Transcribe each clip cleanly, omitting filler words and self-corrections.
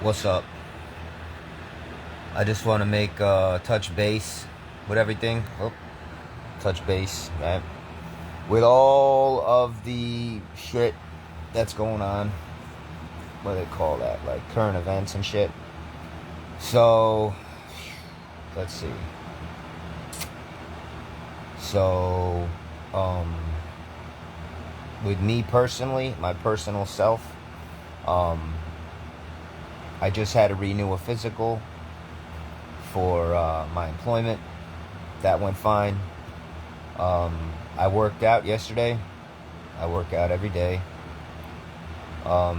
What's up? I just want to make touch base with everything. Touch base, right? With all of the shit that's going on. What do they call that? Like current events and shit. So, let's see. So, um, with me personally, my personal self, um, I just had to renew a physical for my employment. That went fine. I worked out yesterday. I work out every day.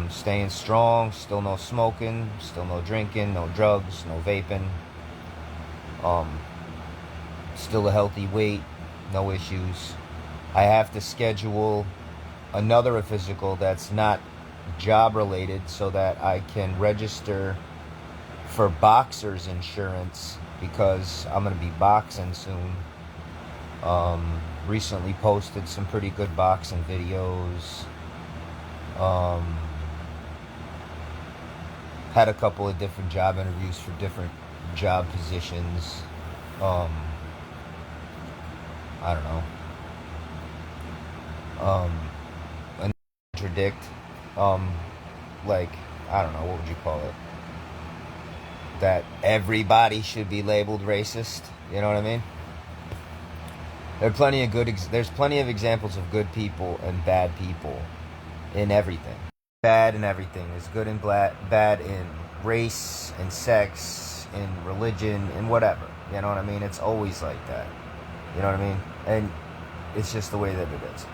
Staying strong. Still no smoking. Still no drinking. No drugs. No vaping. Um, Still a healthy weight. No issues. I have to schedule another physical that's not job related so that I can register for boxer's insurance because I'm going to be boxing soon. Recently posted some pretty good boxing videos. Um, Had a couple of different job interviews for different job positions. Um, I don't know. An contradict. Um, like, I don't know, what would you call it? That everybody should be labeled racist. You know what I mean? There's plenty of examples of good people and bad people in everything. Bad in everything. There's good and bad in race and sex, in religion, and whatever. You know what I mean? It's always like that. You know what I mean? And it's just the way that it is.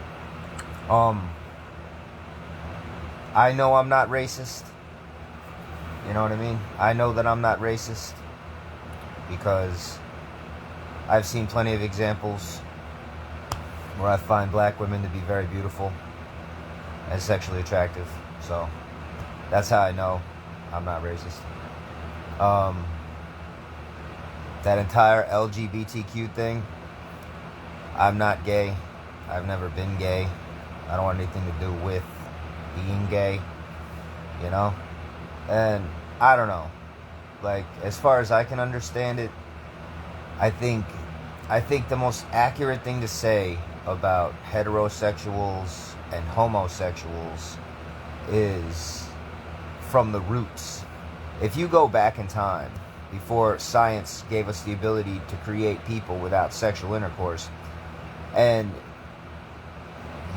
I know I'm not racist. You know what I mean? I know that I'm not racist because I've seen plenty of examples where I find black women to be very beautiful and sexually attractive. So that's how I know I'm not racist. That entire LGBTQ thing, I'm not gay. I've never been gay. I don't want anything to do with being gay, you know? And I don't know. Like, as far as I can understand it, I think the most accurate thing to say about heterosexuals and homosexuals is from the roots. If you go back in time, before science gave us the ability to create people without sexual intercourse, and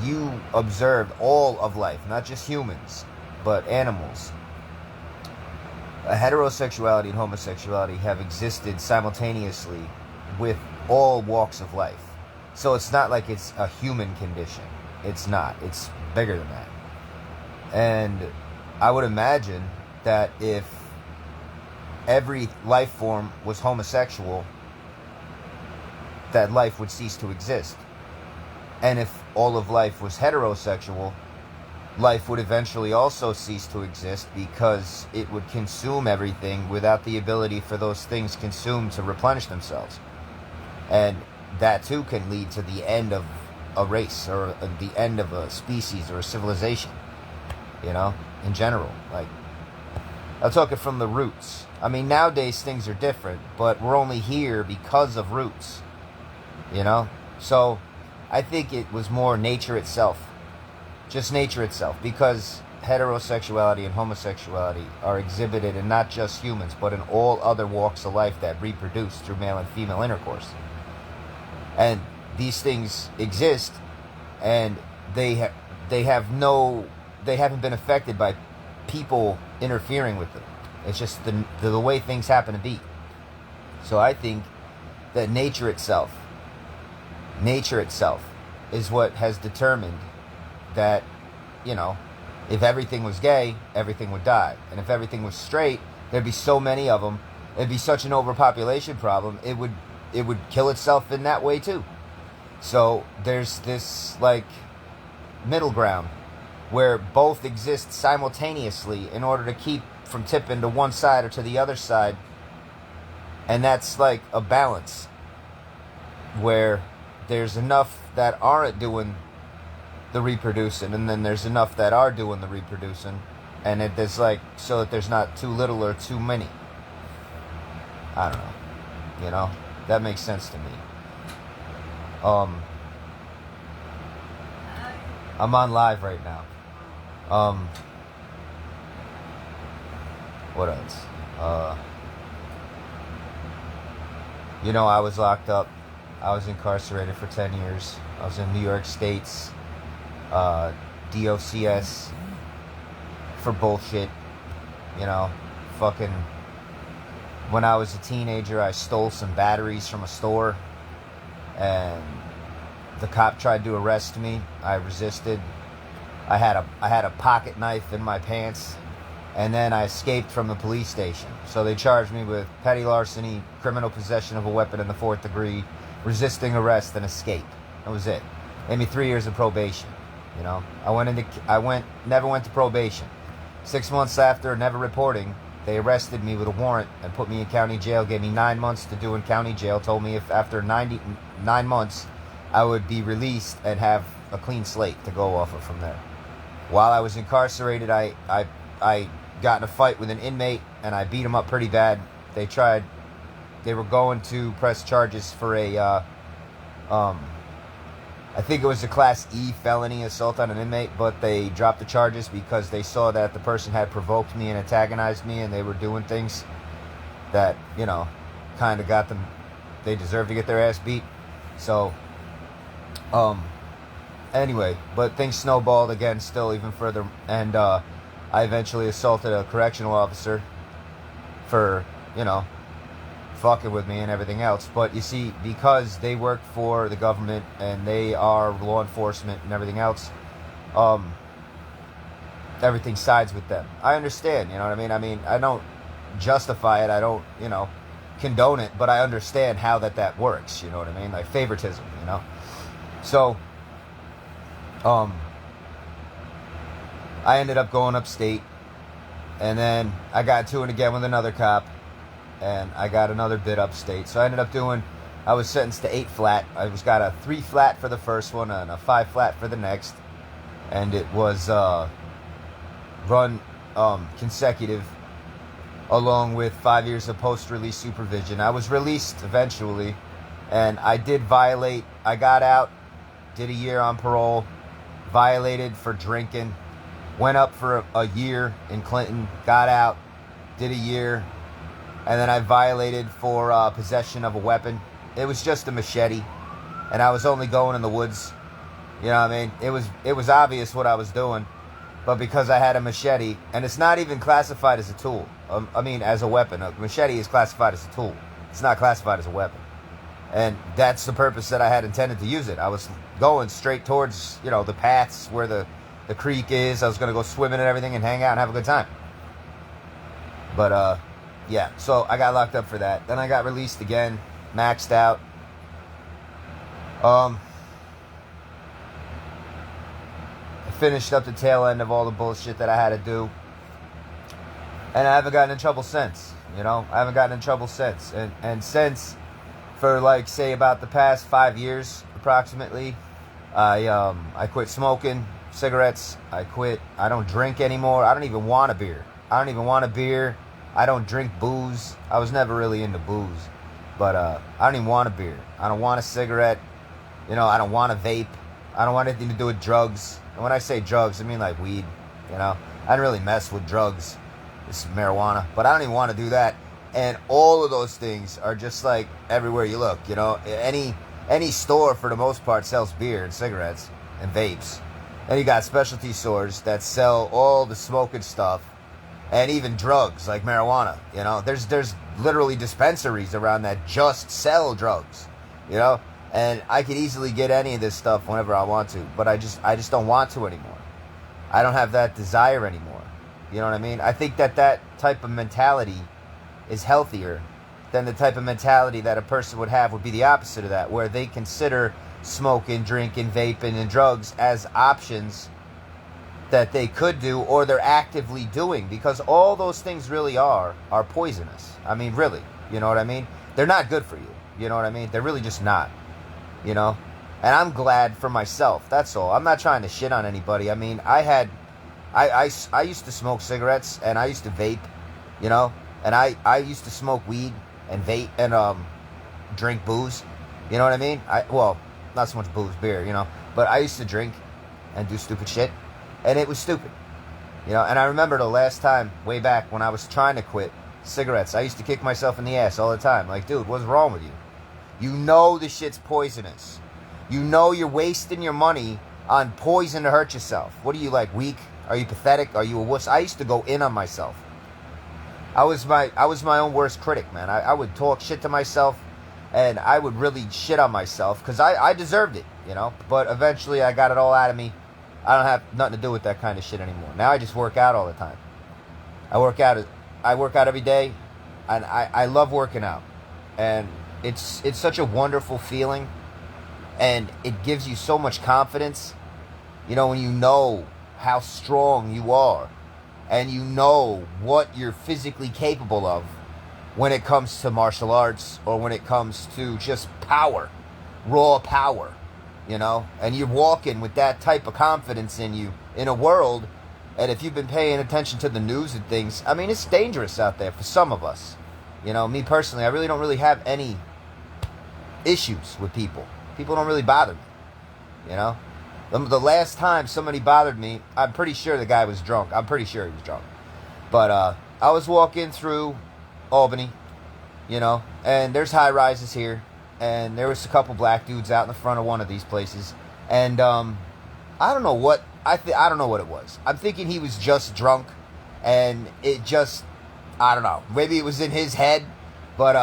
you observed all of life, not just humans, but animals, heterosexuality and homosexuality have existed simultaneously with all walks of life. So it's not like it's a human condition. It's not. It's bigger than that. And I would imagine that if every life form was homosexual, that life would cease to exist. And if all of life was heterosexual, life would eventually also cease to exist because it would consume everything without the ability for those things consumed to replenish themselves. And that too can lead to the end of a race or the end of a species or a civilization, you know, in general. Like, I'm talking from the roots. I mean, nowadays things are different, but we're only here because of roots, you know? So I think it was more nature itself. Just nature itself. Because heterosexuality and homosexuality are exhibited in not just humans, but in all other walks of life that reproduce through male and female intercourse. And these things exist, and they haven't been affected by people interfering with them. It's just the way things happen to be. So I think that nature itself is what has determined that, you know, if everything was gay, everything would die. And if everything was straight, there'd be so many of them. It'd be such an overpopulation problem. It would kill itself in that way too. So there's this, like, middle ground where both exist simultaneously in order to keep from tipping to one side or to the other side. And that's like a balance where there's enough that aren't doing the reproducing, and then there's enough that are doing the reproducing. and there's like, so that there's not too little or too many. I don't know. You know, that makes sense to me. I'm on live right now. What else? You know, I was locked up. I was incarcerated for 10 years. I was in New York State's DOCS for bullshit. You know, fucking... When I was a teenager, I stole some batteries from a store. And the cop tried to arrest me. I resisted. I had a pocket knife in my pants. And then I escaped from the police station. So they charged me with petty larceny, criminal possession of a weapon in the 4th degree, resisting arrest, and escape. That was it. Gave me 3 years of probation. You know, never went to probation. 6 months after never reporting, they arrested me with a warrant and put me in county jail. Gave me 9 months to do in county jail. Told me if after 9 months, I would be released and have a clean slate to go off of from there. While I was incarcerated, I got in a fight with an inmate and I beat him up pretty bad. They were going to press charges for I think it was a Class E felony assault on an inmate, but they dropped the charges because they saw that the person had provoked me and antagonized me, and they were doing things that, you know, kind of got them, they deserved to get their ass beat. So, anyway, but things snowballed again still even further, and I eventually assaulted a correctional officer for, you know, fucking with me and everything else. But you see, because they work for the government and they are law enforcement and everything else, everything sides with them. I understand, you know what I mean? I don't justify it, I don't, you know, condone it, but I understand how that works, you know what I mean? Like favoritism, you know? So, I ended up going upstate, and then I got to it again with another cop, and I got another bit upstate. So I ended up I was sentenced to 8 flat. I got a 3 flat for the first one and a 5 flat for the next. And it was run consecutive along with 5 years of post-release supervision. I was released eventually, and I did violate. I got out, did a year on parole, violated for drinking, went up for a year in Clinton, got out, did a year, and then I violated for possession of a weapon. It was just a machete, and I was only going in the woods. You know what I mean? It was obvious what I was doing, but because I had a machete, and it's not even classified as a tool. As a weapon. A machete is classified as a tool. It's not classified as a weapon. And that's the purpose that I had intended to use it. I was going straight towards, you know, the paths where the creek is. I was going to go swimming and everything and hang out and have a good time. But, yeah, so I got locked up for that. Then I got released again, maxed out. I finished up the tail end of all the bullshit that I had to do. And I haven't gotten in trouble since, you know? I haven't gotten in trouble since. And since, for like, say, about the past 5 years, approximately, I quit smoking cigarettes. I don't drink anymore. I don't even want a beer. I don't drink booze. I was never really into booze. But I don't even want a beer. I don't want a cigarette. You know, I don't want a vape. I don't want anything to do with drugs. And when I say drugs, I mean like weed. You know, I don't really mess with drugs. It's marijuana. But I don't even want to do that. And all of those things are just like everywhere you look. You know, any store for the most part sells beer and cigarettes and vapes. And you got specialty stores that sell all the smoking stuff. And even drugs like marijuana, you know, there's literally dispensaries around that just sell drugs, you know, and I could easily get any of this stuff whenever I want to, but I just don't want to anymore. I don't have that desire anymore. You know what I mean? I think that type of mentality is healthier than the type of mentality that a person would be the opposite of that, where they consider smoking, drinking, vaping, and drugs as options that they could do or they're actively doing, because all those things really are poisonous. I mean, really, you know what I mean? They're not good for you. You know what I mean? They're really just not, you know? And I'm glad for myself. That's all. I'm not trying to shit on anybody. I mean, I had I used to smoke cigarettes and I used to vape, you know, and I used to smoke weed and vape and drink booze. You know what I mean? Well, not so much booze, beer, you know, but I used to drink and do stupid shit, and it was stupid, you know. And I remember the last time, way back when I was trying to quit cigarettes, I used to kick myself in the ass all the time. Like, dude, what's wrong with you? You know this shit's poisonous. You know you're wasting your money on poison to hurt yourself. What are you, like, weak? Are you pathetic? Are you a wuss? I used to go in on myself. I was my own worst critic, man. I would talk shit to myself, and I would really shit on myself because I deserved it, you know. But eventually I got it all out of me. I don't have nothing to do with that kind of shit anymore. Now I just work out all the time. I work out every day, and I love working out. And it's such a wonderful feeling, and it gives you so much confidence, you know, when you know how strong you are, and you know what you're physically capable of when it comes to martial arts or when it comes to just power, raw power, you know, and you're walking with that type of confidence in you in a world, and if you've been paying attention to the news and things, I mean, it's dangerous out there for some of us. You know, me personally, I really don't really have any issues with people. People don't really bother me, you know. The last time somebody bothered me, I'm pretty sure the guy was drunk. I'm pretty sure he was drunk. But I was walking through Albany, you know, and there's high rises here, and there was a couple black dudes out in the front of one of these places, and I don't know what I don't know what it was. I'm thinking he was just drunk, and it just, I don't know, maybe it was in his head, but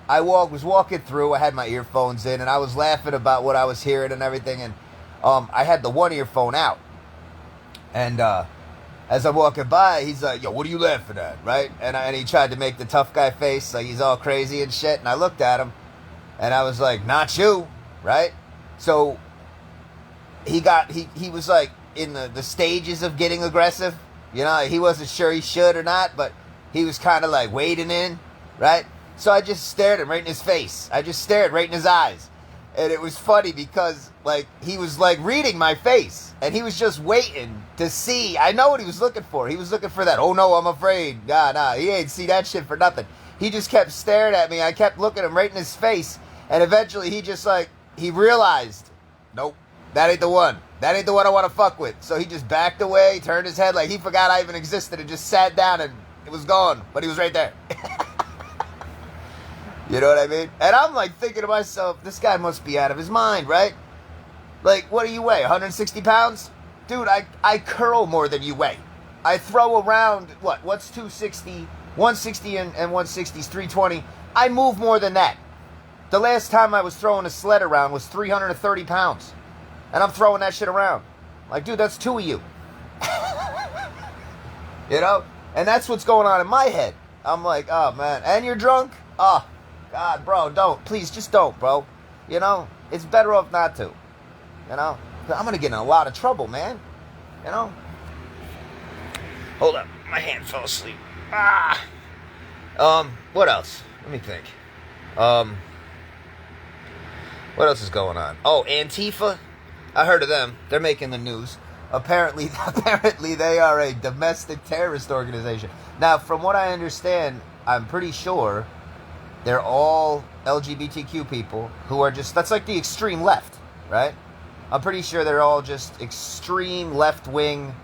I was walking through. I had my earphones in, and I was laughing about what I was hearing and everything, and I had the one earphone out, and as I'm walking by, he's like, "Yo, what are you laughing at?" Right? And he tried to make the tough guy face, like he's all crazy and shit. And I looked at him, and I was like, "Not you," right? So he was like in the stages of getting aggressive. You know, he wasn't sure he should or not, but he was kind of like wading in, right? So I just stared him right in his face. I just stared right in his eyes. And it was funny because, like, he was, like, reading my face. And he was just waiting to see. I know what he was looking for. He was looking for that, "Oh, no, I'm afraid." Nah, he ain't see that shit for nothing. He just kept staring at me. I kept looking him right in his face. And eventually he just, like, he realized, nope, that ain't the one. That ain't the one I want to fuck with. So he just backed away, turned his head like he forgot I even existed, and just sat down, and it was gone. But he was right there. You know what I mean? And I'm like thinking to myself, this guy must be out of his mind, right? Like, what do you weigh, 160 pounds? Dude, I curl more than you weigh. I throw around, what's 260? 160 and 160 is 320. I move more than that. The last time I was throwing a sled around was 330 pounds. And I'm throwing that shit around. Like, dude, that's two of you. You know? And that's what's going on in my head. I'm like, oh, man. And you're drunk? Oh, God, bro, don't. Please, just don't, bro. You know? It's better off not to. You know? I'm going to get in a lot of trouble, man. You know? Hold up. My hand fell asleep. What else? Let me think. What else is going on? Oh, Antifa? I heard of them. They're making the news. Apparently they are a domestic terrorist organization. Now, from what I understand, I'm pretty sure they're all LGBTQ people who are just, that's like the extreme left, right? I'm pretty sure they're all just extreme left-wing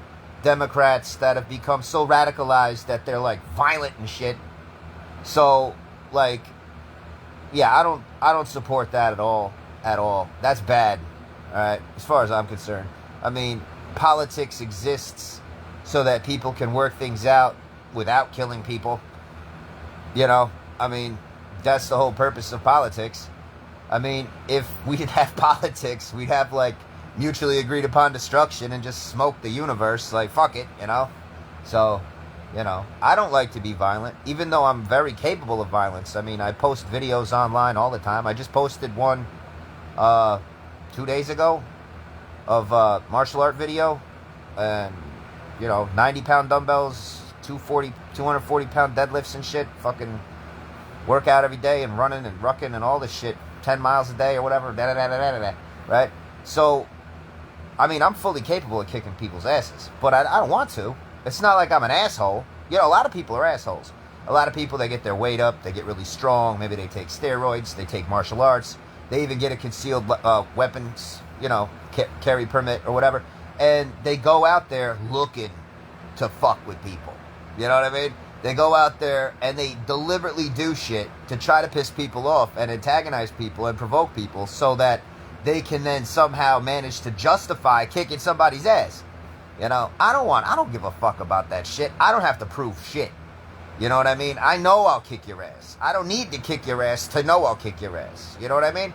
Democrats that have become so radicalized that they're like violent and shit. So, like, yeah, I don't support that at all. That's bad, all right, as far as I'm concerned. I mean, politics exists so that people can work things out without killing people. You know, I mean, that's the whole purpose of politics. I mean, if we didn't have politics, we'd have, like, mutually agreed upon destruction and just smoke the universe. Like, fuck it, you know? So, you know, I don't like to be violent, even though I'm very capable of violence. I mean, I post videos online all the time. I just posted one 2 days ago of martial art video. And, you know, 90-pound dumbbells, 240-pound deadlifts and shit. Fucking work out every day and running and rucking and all this shit. 10 miles a day or whatever. Right? So, I mean, I'm fully capable of kicking people's asses, but I don't want to. It's not like I'm an asshole. You know, a lot of people are assholes. A lot of people, they get their weight up, they get really strong, maybe they take steroids, they take martial arts, they even get a concealed weapons, you know, carry permit or whatever, and they go out there looking to fuck with people. You know what I mean? They go out there and they deliberately do shit to try to piss people off and antagonize people and provoke people so that they can then somehow manage to justify kicking somebody's ass. You know, I don't give a fuck about that shit. I don't have to prove shit. You know what I mean? I know I'll kick your ass. I don't need to kick your ass to know I'll kick your ass. You know what I mean?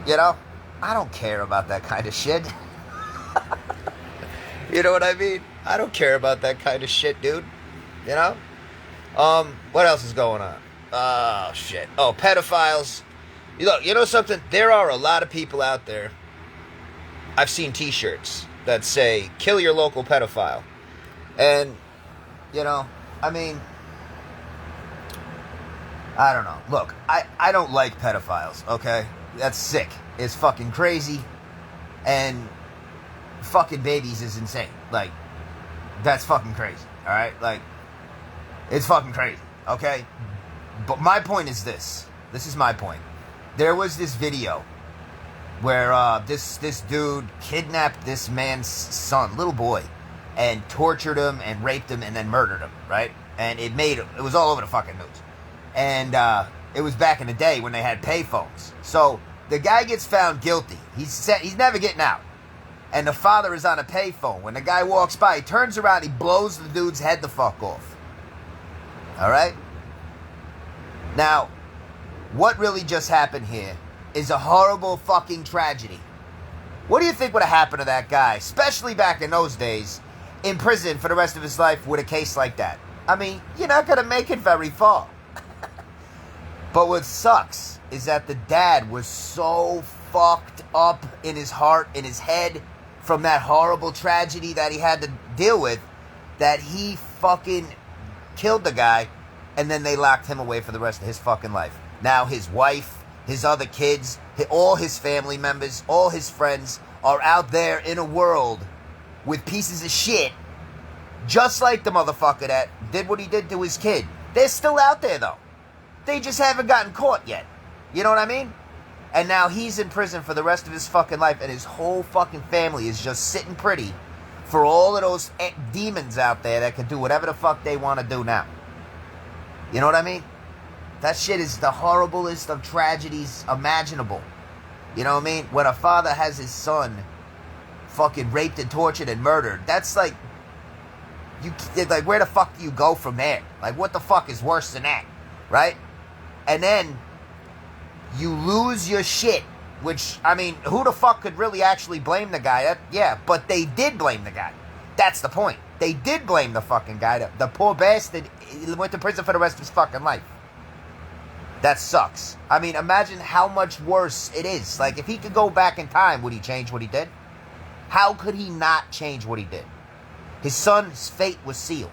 You know? I don't care about that kind of shit. You know what I mean? I don't care about that kind of shit, dude. You know? What else is going on? Oh, shit. Oh, pedophiles. Look, you know something? There are a lot of people out there. I've seen t-shirts that say, kill your local pedophile. And, you know, I mean, I don't know. Look, I don't like pedophiles, okay? That's sick. It's fucking crazy. And fucking babies is insane. Like, that's fucking crazy, alright? Like, it's fucking crazy, okay? But my point is this. This is my point. There was this video where this dude kidnapped this man's son, little boy, and tortured him and raped him and then murdered him, right? And it was all over the fucking news. And it was back in the day when they had payphones. So the guy gets found guilty. He's never getting out. And the father is on a payphone. When the guy walks by, he turns around, he blows the dude's head the fuck off. Alright? Now, what really just happened here is a horrible fucking tragedy. What do you think would have happened to that guy, especially back in those days, in prison for the rest of his life with a case like that? I mean, you're not going to make it very far. But what sucks is that the dad was so fucked up in his heart, in his head, from that horrible tragedy that he had to deal with, that he fucking killed the guy, and then they locked him away for the rest of his fucking life. Now his wife, his other kids, all his family members, all his friends are out there in a world with pieces of shit, just like the motherfucker that did what he did to his kid. They're still out there, though. They just haven't gotten caught yet. You know what I mean? And now he's in prison for the rest of his fucking life, and his whole fucking family is just sitting pretty for all of those demons out there that can do whatever the fuck they want to do now. You know what I mean? That shit is the horriblest of tragedies imaginable. You know what I mean? When a father has his son fucking raped and tortured and murdered, that's like, where the fuck do you go from there? Like, what the fuck is worse than that? Right? And then you lose your shit, which, I mean, who the fuck could really actually blame the guy? But they did blame the guy. That's the point. They did blame the fucking guy. The poor bastard went to prison for the rest of his fucking life. That sucks. I mean, imagine how much worse it is. Like, if he could go back in time, would he change what he did? How could he not change what he did? His son's fate was sealed.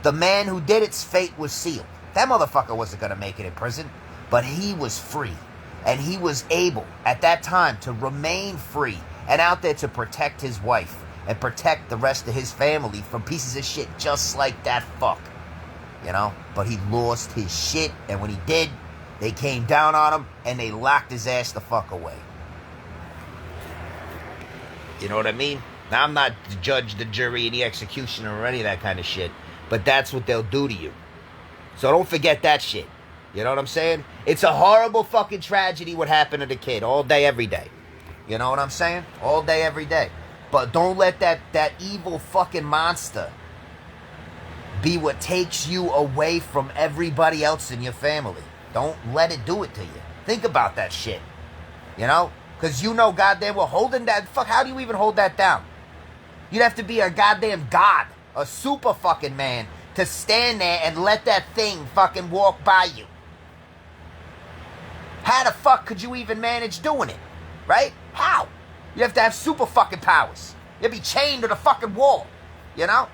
The man who did it's fate was sealed. That motherfucker wasn't going to make it in prison, but he was free. And he was able, at that time, to remain free and out there to protect his wife and protect the rest of his family from pieces of shit just like that fuck. You know? But he lost his shit, and when he did, they came down on him and they locked his ass the fuck away. You know what I mean? Now, I'm not the judge, the jury, and the executioner or any of that kind of shit, but that's what they'll do to you. So don't forget that shit. You know what I'm saying? It's a horrible fucking tragedy what happened to the kid all day, every day. You know what I'm saying? All day, every day. But don't let that evil fucking monster be what takes you away from everybody else in your family. Don't let it do it to you. Think about that shit. You know? Because you know goddamn well holding that... Fuck, how do you even hold that down? You'd have to be a goddamn god. A super fucking man to stand there and let that thing fucking walk by you. How the fuck could you even manage doing it? Right? How? You have to have super fucking powers. You'd be chained to the fucking wall. You know?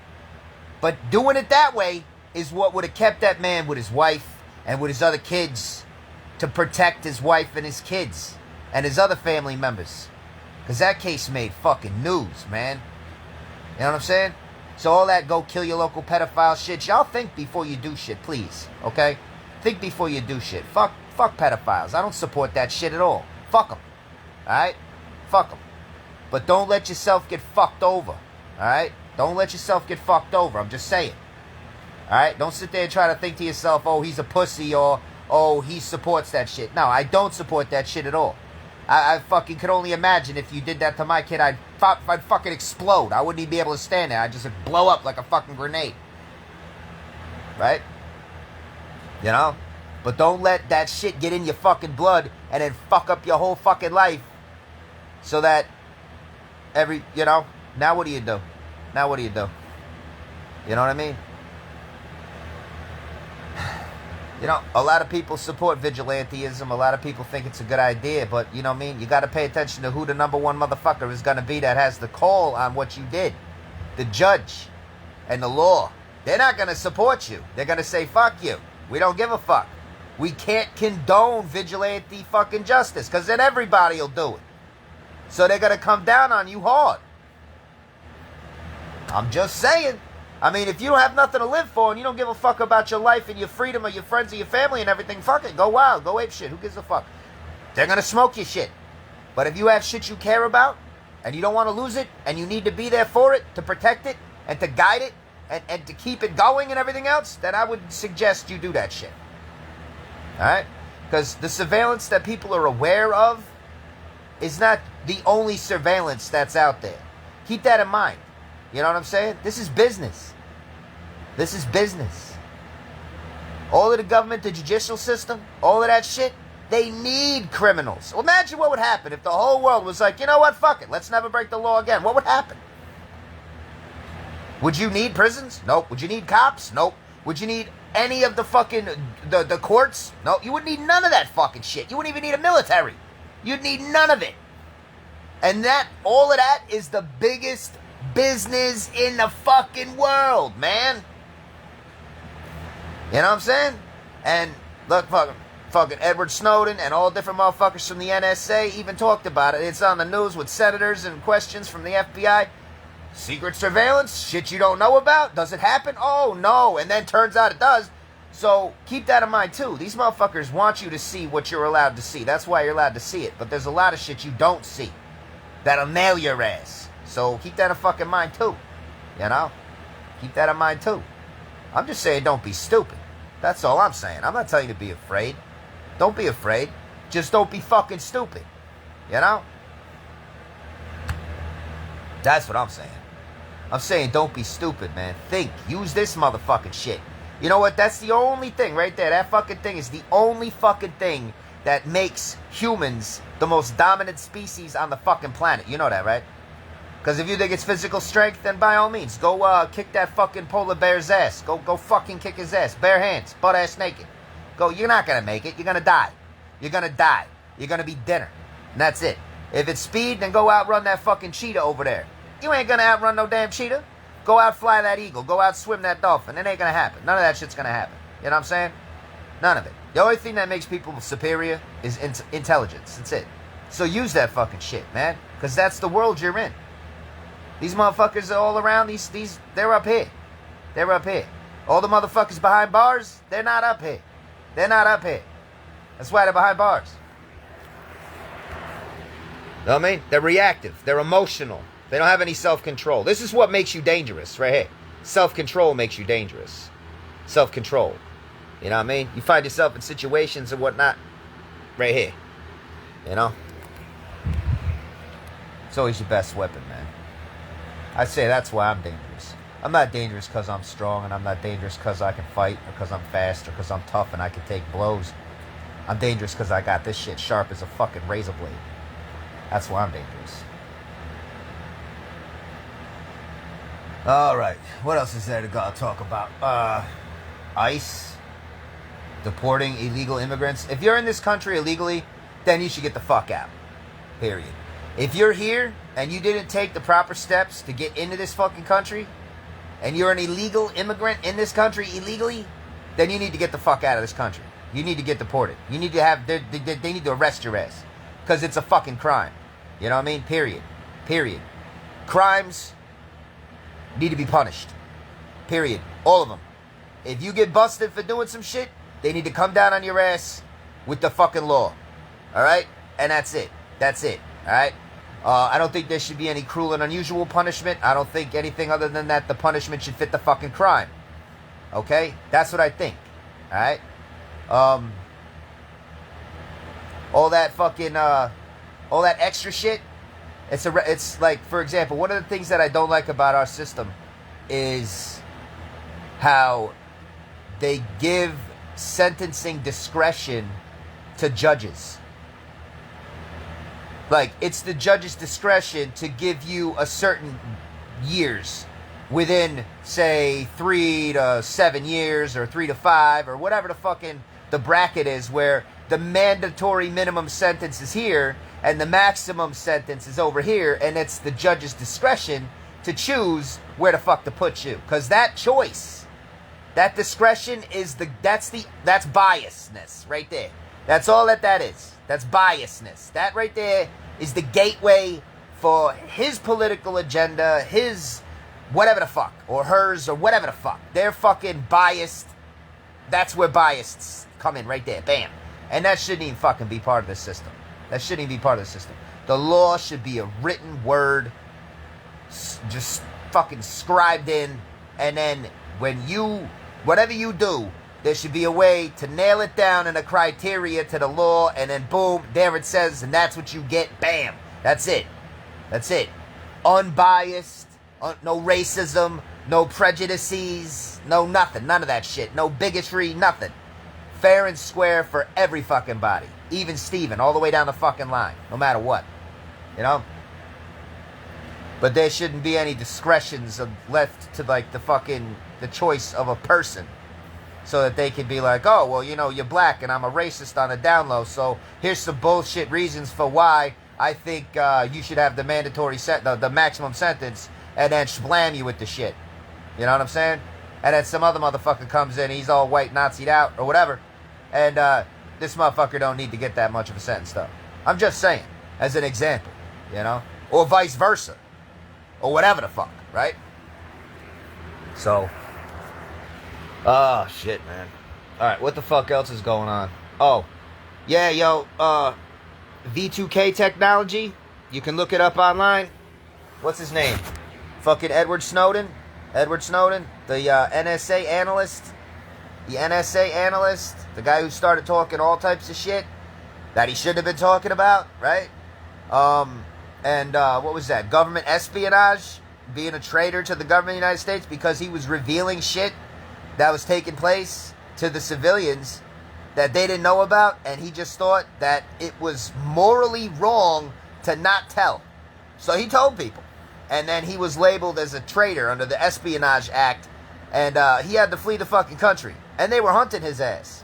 But doing it that way is what would have kept that man with his wife and with his other kids to protect his wife and his kids and his other family members. Because that case made fucking news, man. You know what I'm saying? So all that go kill your local pedophile shit, y'all think before you do shit, please. Okay? Think before you do shit. Fuck pedophiles. I don't support that shit at all. Fuck them. Alright? Fuck them. But don't let yourself get fucked over. Alright? Don't let yourself get fucked over. I'm just saying. Alright? Don't sit there and try to think to yourself, oh, he's a pussy, or, oh, he supports that shit. No, I don't support that shit at all. I fucking could only imagine if you did that to my kid, I'd fucking explode. I wouldn't even be able to stand there. I'd just blow up like a fucking grenade. Right? You know? But don't let that shit get in your fucking blood and then fuck up your whole fucking life. So that now what do you do? Now what do you do? You know what I mean? You know, a lot of people support vigilantism. A lot of people think it's a good idea. But, you know what I mean? You got to pay attention to who the number one motherfucker is going to be that has the call on what you did. The judge and the law. They're not going to support you. They're going to say, fuck you. We don't give a fuck. We can't condone vigilante fucking justice, because then everybody will do it. So they're going to come down on you hard. I'm just saying. I mean, if you don't have nothing to live for and you don't give a fuck about your life and your freedom or your friends or your family and everything, fuck it. Go wild. Go ape shit. Who gives a fuck? They're going to smoke your shit. But if you have shit you care about and you don't want to lose it and you need to be there for it, to protect it and to guide it and to keep it going and everything else, then I would suggest you do that shit. Alright? Because the surveillance that people are aware of is not the only surveillance that's out there. Keep that in mind. You know what I'm saying? This is business. This is business. All of the government, the judicial system, all of that shit, they need criminals. Well, imagine what would happen if the whole world was like, you know what, fuck it, let's never break the law again. What would happen? Would you need prisons? Nope. Would you need cops? Nope. Would you need any of the fucking, the courts? No, you wouldn't need none of that fucking shit. You wouldn't even need a military. You'd need none of it. And that, all of that is the biggest business in the fucking world, man. You know what I'm saying? And look, fucking Edward Snowden and all different motherfuckers from the NSA even talked about it. It's on the news with senators and questions from the FBI. Secret surveillance? Shit you don't know about? Does it happen? Oh, no. And then turns out it does. So keep that in mind, too. These motherfuckers want you to see what you're allowed to see. That's why you're allowed to see it. But there's a lot of shit you don't see that'll nail your ass. So keep that in fucking mind, too. You know? Keep that in mind, too. I'm just saying don't be stupid. That's all I'm saying. I'm not telling you to be afraid. Don't be afraid. Just don't be fucking stupid. You know? That's what I'm saying. I'm saying don't be stupid, man. Think. Use this motherfucking shit. You know what? That's the only thing right there. That fucking thing is the only fucking thing that makes humans the most dominant species on the fucking planet. You know that, right? Because if you think it's physical strength, then by all means, go kick that fucking polar bear's ass. Go fucking kick his ass. Bare hands. Butt ass naked. Go. You're not going to make it. You're going to die. You're going to die. You're going to be dinner. And that's it. If it's speed, then go outrun that fucking cheetah over there. You ain't going to outrun no damn cheetah. Go out fly that eagle. Go out swim that dolphin. It ain't going to happen. None of that shit's going to happen. You know what I'm saying? None of it. The only thing that makes people superior is intelligence. That's it. So use that fucking shit, man. Because that's the world you're in. These motherfuckers are all around. They're up here. They're up here. All the motherfuckers behind bars, they're not up here. They're not up here. That's why they're behind bars. You know what I mean? They're reactive. They're emotional. They don't have any self-control. This is what makes you dangerous right here. Self-control makes you dangerous. Self-control. You know what I mean? You find yourself in situations and whatnot right here. You know? It's always your best weapon, man. I say that's why I'm dangerous. I'm not dangerous because I'm strong, and I'm not dangerous because I can fight, or because I'm fast, or because I'm tough and I can take blows. I'm dangerous because I got this shit sharp as a fucking razor blade. That's why I'm dangerous. Alright, what else is there to talk about? ICE deporting illegal immigrants. If you're in this country illegally, then you should get the fuck out. Period. If you're here and you didn't take the proper steps to get into this fucking country, and you're an illegal immigrant in this country illegally, then you need to get the fuck out of this country. You need to get deported. You need to have, they need to arrest your ass. Because it's a fucking crime. You know what I mean? Period. Period. Crimes need to be punished. Period. All of them. If you get busted for doing some shit, they need to come down on your ass with the fucking law. Alright? And that's it. That's it. Alright? I don't think there should be any cruel and unusual punishment. I don't think anything other than that the punishment should fit the fucking crime. Okay? That's what I think. Alright? All that fucking, all that extra shit, it's like, for example, one of the things that I don't like about our system is how they give sentencing discretion to judges. Like, it's the judge's discretion to give you a certain years within, say, 3 to 7 years or 3 to 5 or whatever the fucking the bracket is, where the mandatory minimum sentence is here and the maximum sentence is over here, and it's the judge's discretion to choose where the fuck to put you. Because that choice, that discretion is that's biasness right there. That's all that is. That's biasness. That right there is the gateway for his political agenda, his whatever the fuck, or hers, or whatever the fuck. They're fucking biased. That's where biases come in right there. Bam. And that shouldn't even fucking be part of the system. That shouldn't even be part of the system. The law should be a written word, just fucking scribed in, and then when you, whatever you do, there should be a way to nail it down in a criteria to the law, and then boom, there it says, and that's what you get. Bam. That's it. That's it. Unbiased, no racism, no prejudices, no nothing. None of that shit. No bigotry, nothing. Fair and square for every fucking body. Even Steven, all the way down the fucking line. No matter what. You know? But there shouldn't be any discretions left to, like, the choice of a person. So that they can be like, oh, well, you know, you're black and I'm a racist on the down low, so here's some bullshit reasons for why I think you should have the mandatory the maximum sentence, and then splam you with the shit. You know what I'm saying? And then some other motherfucker comes in, he's all white Nazi'd out or whatever, and this motherfucker don't need to get that much of a sentence, though. I'm just saying, as an example, you know? Or vice versa. Or whatever the fuck, right? So... oh, shit, man. Alright, what the fuck else is going on? Oh, yeah, yo, V2K technology. You can look it up online. What's his name? Fucking Edward Snowden. Edward Snowden, the NSA analyst. The NSA analyst. The guy who started talking all types of shit that he shouldn't have been talking about, right? And what was that? Government espionage. Being a traitor to the government of the United States because he was revealing shit that was taking place to the civilians that they didn't know about, and he just thought that it was morally wrong to not tell. So he told people. And then he was labeled as a traitor under the Espionage Act, and he had to flee the fucking country. And they were hunting his ass.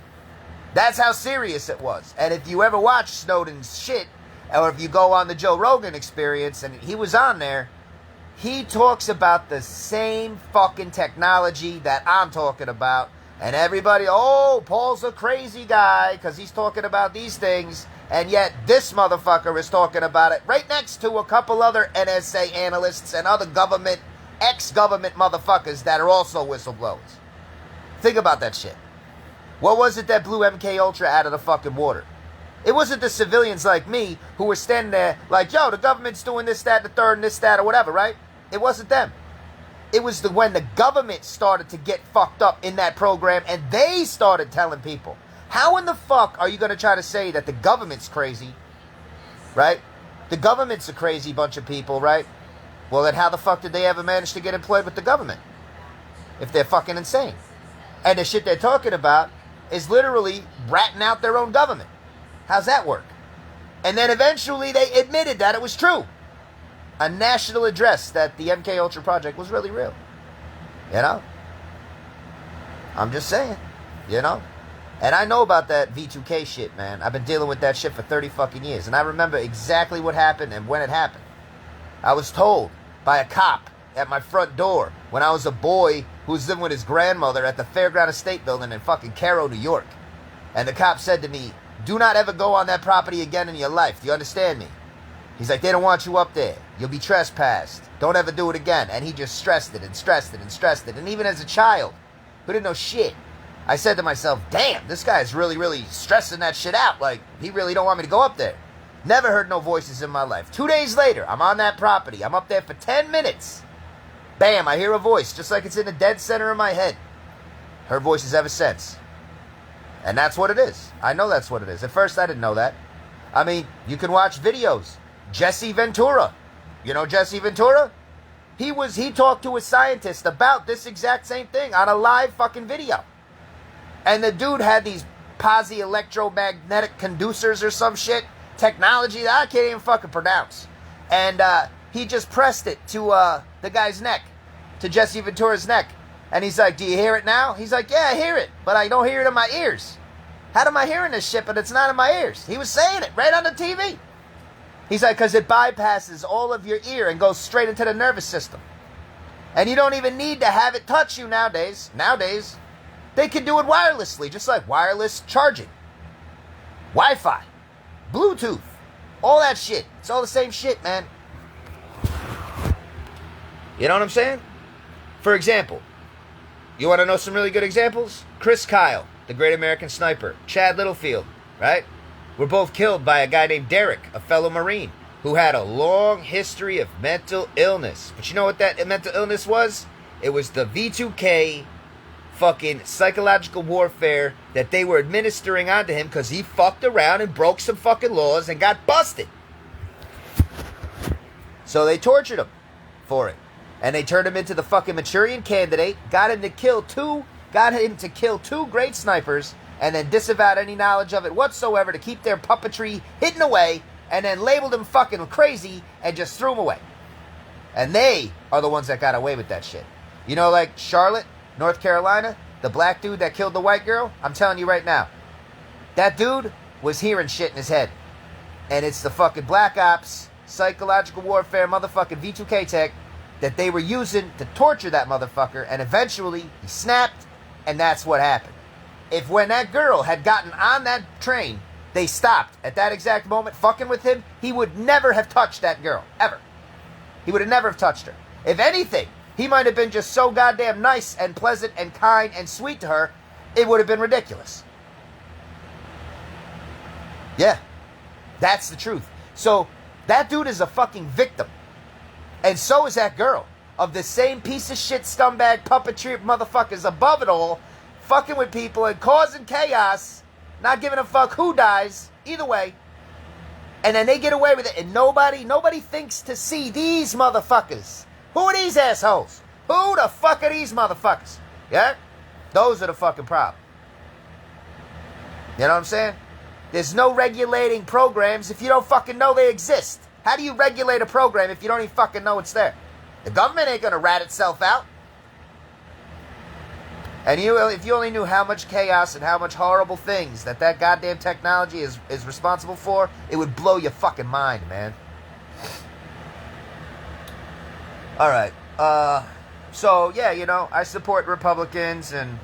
That's how serious it was. And if you ever watch Snowden's shit, or if you go on the Joe Rogan Experience, and he was on there, he talks about the same fucking technology that I'm talking about. And everybody, oh, Paul's a crazy guy because he's talking about these things. And yet this motherfucker is talking about it right next to a couple other NSA analysts and other government, ex-government motherfuckers that are also whistleblowers. Think about that shit. What was it that blew MK Ultra out of the fucking water? It wasn't the civilians like me who were standing there like, yo, the government's doing this, that, the third, and this, that, or whatever, right? It wasn't them. It was when the government started to get fucked up in that program and they started telling people. How in the fuck are you going to try to say that the government's crazy, right? The government's a crazy bunch of people, right? Well, then how the fuck did they ever manage to get employed with the government? If they're fucking insane. And the shit they're talking about is literally ratting out their own government. How's that work? And then eventually they admitted that it was true. A national address that the MK Ultra project was really real. You know? I'm just saying. You know? And I know about that V2K shit, man. I've been dealing with that shit for 30 fucking years. And I remember exactly what happened and when it happened. I was told by a cop at my front door when I was a boy who was living with his grandmother at the Fairground Estate Building in fucking Cairo, New York. And the cop said to me, do not ever go on that property again in your life. Do you understand me? He's like, they don't want you up there. You'll be trespassed. Don't ever do it again. And he just stressed it and stressed it and stressed it. And even as a child who didn't know shit, I said to myself, damn, this guy's really, really stressing that shit out. Like, he really don't want me to go up there. Never heard no voices in my life. 2 days later, I'm on that property. I'm up there for 10 minutes. Bam, I hear a voice, just like it's in the dead center of my head. Heard voices ever since. And that's what it is. I know that's what it is. At first, I didn't know that. I mean, you can watch videos. Jesse Ventura. You know Jesse Ventura? He talked to a scientist about this exact same thing on a live fucking video. And the dude had these posi electromagnetic conducers or some shit. Technology that I can't even fucking pronounce. And he just pressed it to the guy's neck. To Jesse Ventura's neck. And he's like, do you hear it now? He's like, yeah, I hear it. But I don't hear it in my ears. How am I hearing this shit, but it's not in my ears? He was saying it right on the TV. He's like, because it bypasses all of your ear and goes straight into the nervous system. And you don't even need to have it touch you nowadays. Nowadays, they can do it wirelessly, just like wireless charging. Wi-Fi. Bluetooth. All that shit. It's all the same shit, man. You know what I'm saying? For example, you want to know some really good examples? Chris Kyle, the great American sniper. Chad Littlefield, right? Were both killed by a guy named Derek, a fellow Marine, who had a long history of mental illness. But you know what that mental illness was? It was the V2K fucking psychological warfare that they were administering onto him because he fucked around and broke some fucking laws and got busted. So they tortured him for it. And they turned him into the fucking Manchurian Candidate, got him to kill two great snipers, and then disavowed any knowledge of it whatsoever to keep their puppetry hidden away, and then labeled him fucking crazy and just threw him away. And they are the ones that got away with that shit. You know, like Charlotte, North Carolina, the black dude that killed the white girl? I'm telling you right now, that dude was hearing shit in his head. And it's the fucking black ops, psychological warfare, motherfucking V2K tech that they were using to torture that motherfucker, and eventually he snapped, and that's what happened. If when that girl had gotten on that train, they stopped at that exact moment fucking with him, he would never have touched that girl, ever. He would have never have touched her. If anything, he might have been just so goddamn nice and pleasant and kind and sweet to her, it would have been ridiculous. Yeah, that's the truth. So, that dude is a fucking victim. And so is that girl of the same piece of shit scumbag puppetry motherfuckers above it all, fucking with people and causing chaos, not giving a fuck who dies, either way. And then they get away with it, and nobody thinks to see these motherfuckers. Who are these assholes? Who the fuck are these motherfuckers? Yeah? Those are the fucking problem. You know what I'm saying? There's no regulating programs if you don't fucking know they exist. How do you regulate a program if you don't even fucking know it's there? The government ain't gonna rat itself out. And if you only knew how much chaos and how much horrible things that goddamn technology is responsible for, it would blow your fucking mind, man. Alright, so, yeah, you know, I support Republicans and,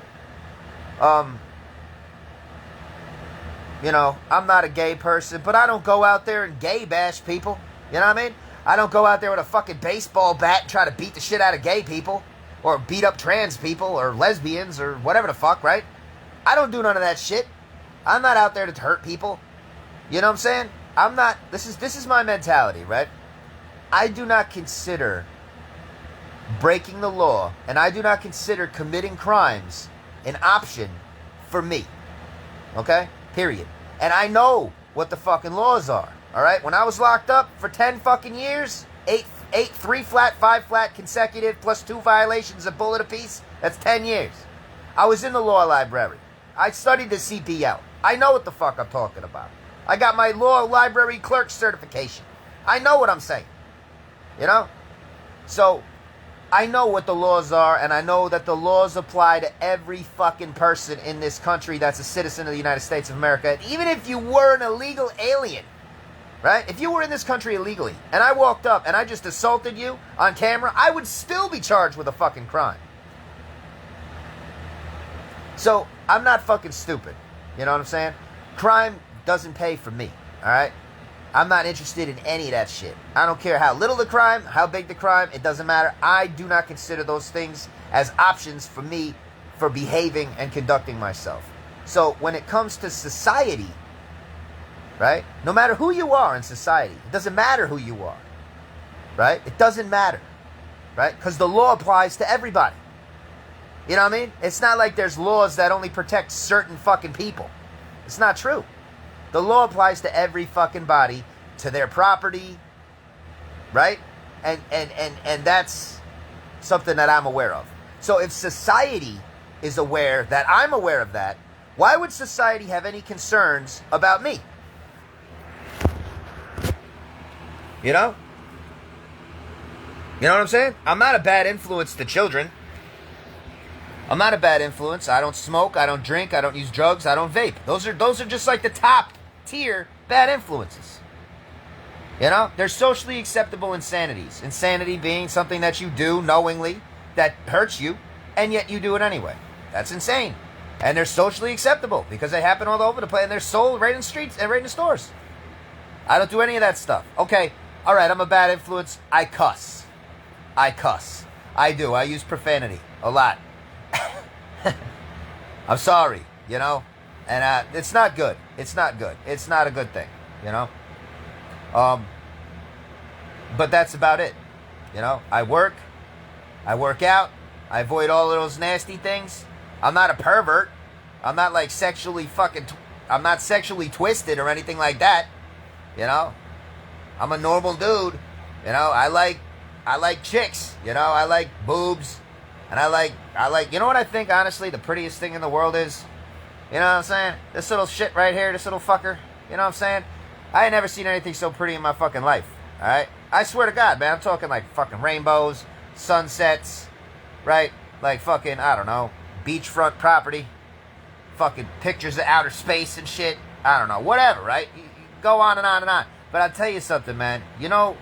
you know, I'm not a gay person, but I don't go out there and gay bash people. You know what I mean? I don't go out there with a fucking baseball bat and try to beat the shit out of gay people. Or beat up trans people or lesbians or whatever the fuck, right? I don't do none of that shit. I'm not out there to hurt people. You know what I'm saying? I'm not... This is my mentality, right? I do not consider breaking the law, and I do not consider committing crimes an option for me. Okay? Period. And I know what the fucking laws are. Alright? When I was locked up for 10 fucking years, 3 flat, 5 flat consecutive, plus 2 violations, a bullet apiece, that's 10 years. I was in the law library. I studied the CPL. I know what the fuck I'm talking about. I got my law library clerk certification. I know what I'm saying. You know? So, I know what the laws are, and I know that the laws apply to every fucking person in this country that's a citizen of the United States of America. And even if you were an illegal alien, right? If you were in this country illegally, and I walked up and I just assaulted you on camera, I would still be charged with a fucking crime. So, I'm not fucking stupid. You know what I'm saying? Crime doesn't pay for me, alright? I'm not interested in any of that shit. I don't care how little the crime, how big the crime, it doesn't matter. I do not consider those things as options for me for behaving and conducting myself. So when it comes to society, right? No matter who you are in society, it doesn't matter who you are, right? It doesn't matter, right? Because the law applies to everybody. You know what I mean? It's not like there's laws that only protect certain fucking people. It's not true. The law applies to every fucking body, to their property, right? And that's something that I'm aware of. So if society is aware that I'm aware of that, why would society have any concerns about me? You know? You know what I'm saying? I'm not a bad influence to children. I'm not a bad influence. I don't smoke, I don't drink, I don't use drugs, I don't vape. Those are just like the top tier bad influences. You know? They're socially acceptable insanities. Insanity being something that you do knowingly that hurts you, and yet you do it anyway. That's insane. And they're socially acceptable because they happen all over the place and they're sold right in the streets and right in the stores. I don't do any of that stuff. Okay, alright, I'm a bad influence. I cuss. I do. I use profanity a lot. I'm sorry, you know? And it's not good. It's not good. It's not a good thing, you know? But that's about it. You know? I work out. I avoid all of those nasty things. I'm not a pervert. I'm not like I'm not sexually twisted or anything like that. You know? I'm a normal dude. You know? I like chicks. You know? I like boobs. And I like, you know what I think, honestly, the prettiest thing in the world is? You know what I'm saying? This little shit right here, this little fucker. You know what I'm saying? I ain't never seen anything so pretty in my fucking life. Alright? I swear to God, man, I'm talking like fucking rainbows, sunsets, right? Like fucking, I don't know, beachfront property. Fucking pictures of outer space and shit. I don't know, whatever, right? You go on and on and on. But I'll tell you something, man. You know,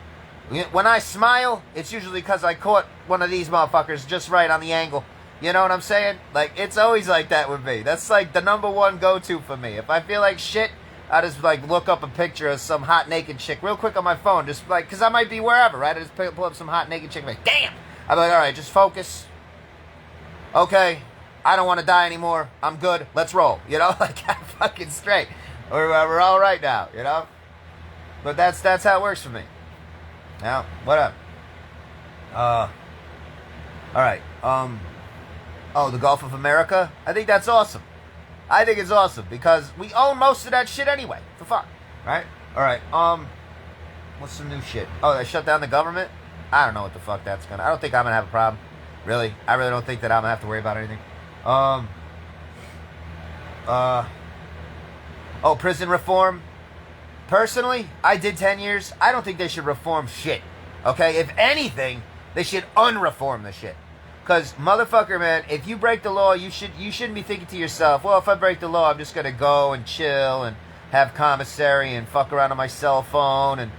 when I smile, it's usually because I caught one of these motherfuckers just right on the angle. You know what I'm saying? Like, it's always like that with me. That's like the number one go-to for me. If I feel like shit, I just like look up a picture of some hot naked chick real quick on my phone. Just like, because I might be wherever, right? I just pull up some hot naked chick and be like, damn! I'm like, alright, just focus. Okay, I don't want to die anymore. I'm good. Let's roll. You know? Like, I'm fucking straight. We're all right now, you know? But that's how it works for me. Now, what up? Alright, oh, the Gulf of America? I think that's awesome. I think it's awesome because we own most of that shit anyway. For fuck. Right? Alright, what's some new shit? Oh, they shut down the government? I don't know what the fuck that's gonna... I don't think I'm gonna have a problem. Really? I really don't think that I'm gonna have to worry about anything. Oh, prison reform? Personally, I did 10 years. I don't think they should reform shit. Okay? If anything, they should unreform the shit. Because, motherfucker, man, if you break the law, you shouldn't be thinking to yourself, well, if I break the law, I'm just going to go and chill and have commissary and fuck around on my cell phone and...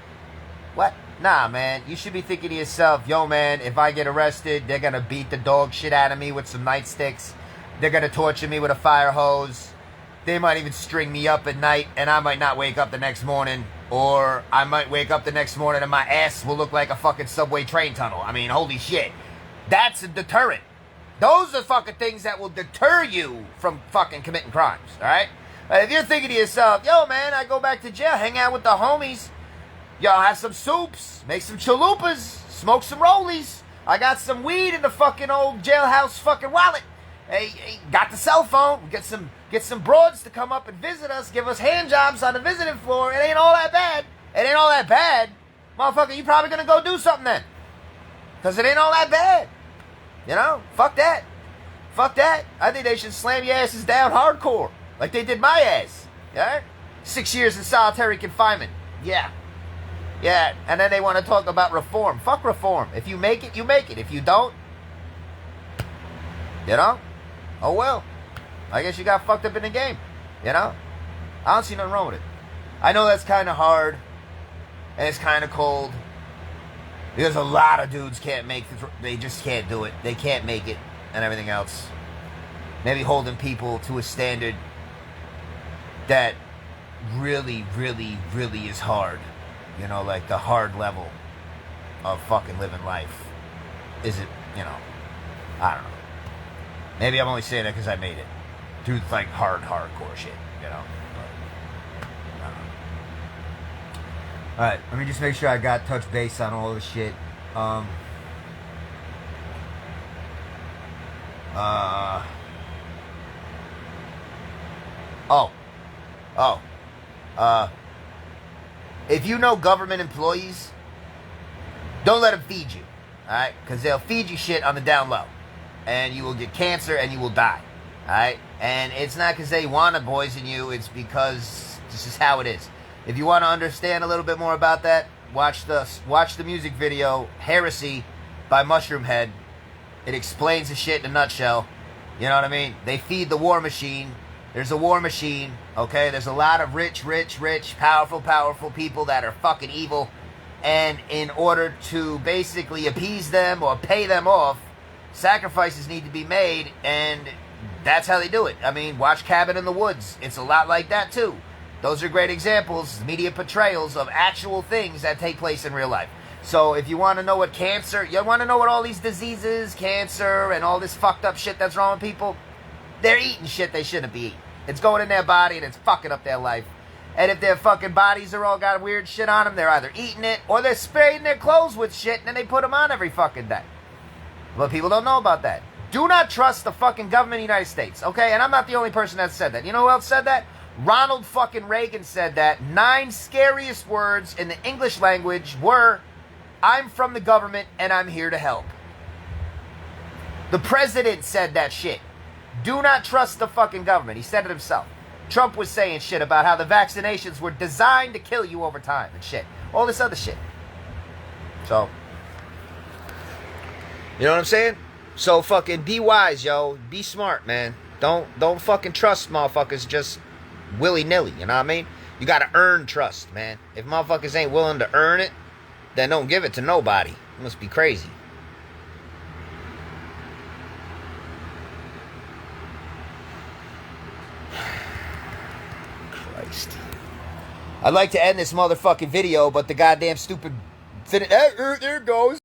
What? Nah, man. You should be thinking to yourself, yo, man, if I get arrested, they're going to beat the dog shit out of me with some nightsticks. They're going to torture me with a fire hose. They might even string me up at night, and I might not wake up the next morning. Or I might wake up the next morning and my ass will look like a fucking subway train tunnel. I mean, holy shit. That's a deterrent. Those are fucking things that will deter you from fucking committing crimes, alright? But if you're thinking to yourself, yo, man, I go back to jail, hang out with the homies. Y'all have some soups, make some chalupas, smoke some rollies. I got some weed in the fucking old jailhouse fucking wallet. Hey, got the cell phone. Get some broads to come up and visit us, give us hand jobs on the visiting floor. It ain't all that bad. It ain't all that bad. Motherfucker, you probably gonna go do something then. Because it ain't all that bad. You know? Fuck that. Fuck that. I think they should slam your asses down hardcore. Like they did my ass. Yeah? 6 years in solitary confinement. Yeah. Yeah. And then they want to talk about reform. Fuck reform. If you make it, you make it. If you don't, you know? Oh well. I guess you got fucked up in the game. You know? I don't see nothing wrong with it. I know that's kind of hard. And it's kind of cold. Because a lot of dudes can't make it. They just can't do it. They can't make it. And everything else. Maybe holding people to a standard that really, really, really is hard. You know, like the hard level of fucking living life. Is it, you know, I don't know. Maybe I'm only saying that because I made it. Dude, like hardcore shit, you know. But, I don't know. Alright, let me just make sure I got touch base on all this shit. If you know government employees, don't let them feed you, alright? Because they'll feed you shit on the down low. And you will get cancer and you will die, alright? And it's not because they want to poison you, it's because this is how it is. If you want to understand a little bit more about that, watch the music video, Heresy by Mushroom Head. It explains the shit in a nutshell. You know what I mean? They feed the war machine. There's a war machine, okay? There's a lot of rich, powerful people that are fucking evil. And in order to basically appease them or pay them off, sacrifices need to be made, and that's how they do it. I mean, watch Cabin in the Woods. It's a lot like that, too. Those are great examples, media portrayals of actual things that take place in real life. So if you want to know what cancer, you want to know what all these diseases, cancer, and all this fucked up shit that's wrong with people, they're eating shit they shouldn't be eating. It's going in their body and it's fucking up their life. And if their fucking bodies are all got weird shit on them, they're either eating it or they're spraying their clothes with shit and then they put them on every fucking day. But people don't know about that. Do not trust the fucking government of the United States, okay? And I'm not the only person that said that. You know who else said that? Ronald fucking Reagan said that. 9 scariest words in the English language were, I'm from the government and I'm here to help. The president said that shit. Do not trust the fucking government. He said it himself. Trump was saying shit about how the vaccinations were designed to kill you over time and shit. All this other shit. So, you know what I'm saying? So fucking be wise, yo. Be smart, man. Don't fucking trust motherfuckers just willy-nilly, you know what I mean? You gotta earn trust, man. If motherfuckers ain't willing to earn it, then don't give it to nobody. You must be crazy. Christ. I'd like to end this motherfucking video, but the goddamn stupid... there it goes.